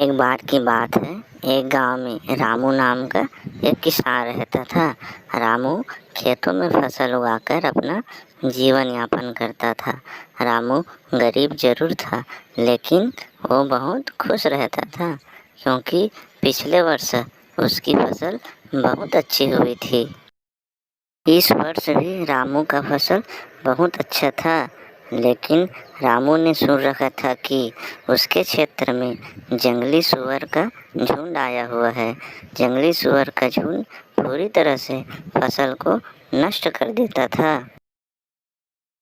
एक बार की बात है, एक गांव में रामू नाम का एक किसान रहता था। रामू खेतों में फसल उगाकर अपना जीवन यापन करता था। रामू गरीब जरूर था, लेकिन वो बहुत खुश रहता था, क्योंकि पिछले वर्ष उसकी फसल बहुत अच्छी हुई थी। इस वर्ष भी रामू का फसल बहुत अच्छा था, लेकिन रामू ने सुन रखा था कि उसके क्षेत्र में जंगली सुअर का झुंड आया हुआ है। जंगली सुअर का झुंड पूरी तरह से फसल को नष्ट कर देता था।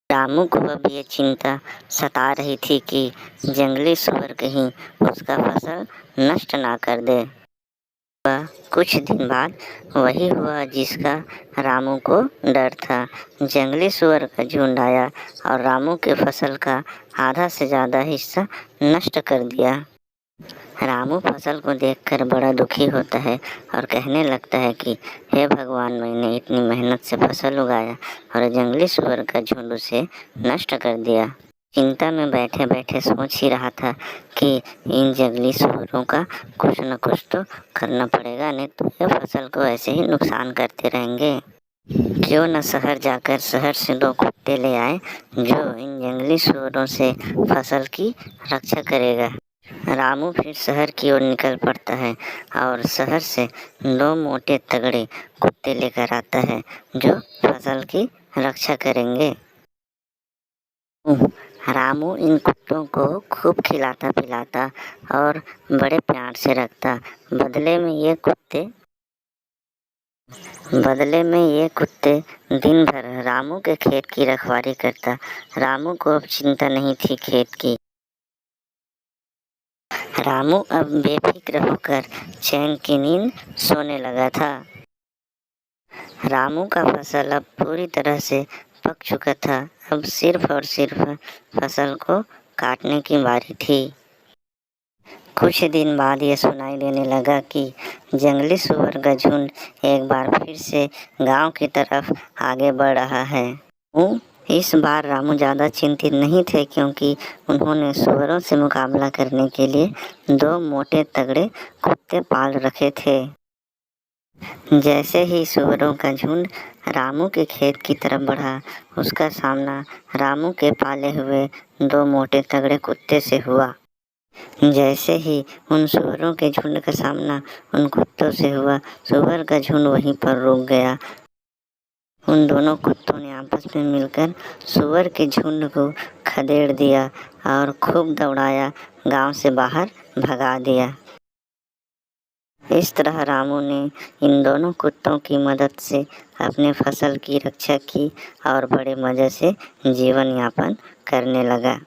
रामू को अब ये चिंता सता रही थी कि जंगली सुअर कहीं उसका फसल नष्ट ना कर दे। कुछ दिन बाद वही हुआ जिसका रामू को डर था। जंगली सुअर का झुंड आया और रामू के फसल का आधा से ज़्यादा हिस्सा नष्ट कर दिया। रामू फसल को देखकर बड़ा दुखी होता है और कहने लगता है कि हे भगवान, मैंने इतनी मेहनत से फसल उगाया और जंगली सुअर का झुंड उसे नष्ट कर दिया। चिंता में बैठे बैठे सोच ही रहा था कि इन जंगली सुअरों का कुछ न कुछ तो करना पड़ेगा, नहीं तो ये फसल को ऐसे ही नुकसान करते रहेंगे। क्यों न शहर जाकर शहर से 2 कुत्ते ले आए जो इन जंगली सुअरों से फसल की रक्षा करेगा। रामू फिर शहर की ओर निकल पड़ता है और शहर से 2 मोटे तगड़े कुत्ते लेकर आता है जो फसल की रक्षा करेंगे। रामू इन कुत्तों को खूब खिलाता पिलाता और बड़े प्यार से रखता। बदले में ये कुत्ते दिन भर रामू के खेत की रखवाली करता। रामू को अब चिंता नहीं थी खेत की। रामू अब बेफिक्र होकर चैन की नींद सोने लगा था। रामू का फसल अब पूरी तरह से पक चुका था। अब सिर्फ और सिर्फ फसल को काटने की बारी थी। कुछ दिन बाद यह सुनाई देने लगा कि जंगली सुअर का झुंड एक बार फिर से गांव की तरफ आगे बढ़ रहा है। इस बार रामू ज़्यादा चिंतित नहीं थे, क्योंकि उन्होंने सुअरों से मुकाबला करने के लिए 2 मोटे तगड़े कुत्ते पाल रखे थे। जैसे ही सुअरों का झुंड रामू के खेत की तरफ बढ़ा, उसका सामना रामू के पाले हुए 2 मोटे तगड़े कुत्ते से हुआ। जैसे ही उन सुअरों के झुंड का सामना उन कुत्तों से हुआ, सुअर का झुंड वहीं पर रुक गया। उन दोनों कुत्तों ने आपस में मिलकर सुअर के झुंड को खदेड़ दिया और खूब दौड़ाया, गांव से बाहर भगा दिया। इस तरह रामू ने इन दोनों कुत्तों की मदद से अपने फसल की रक्षा की और बड़े मज़े से जीवन यापन करने लगा।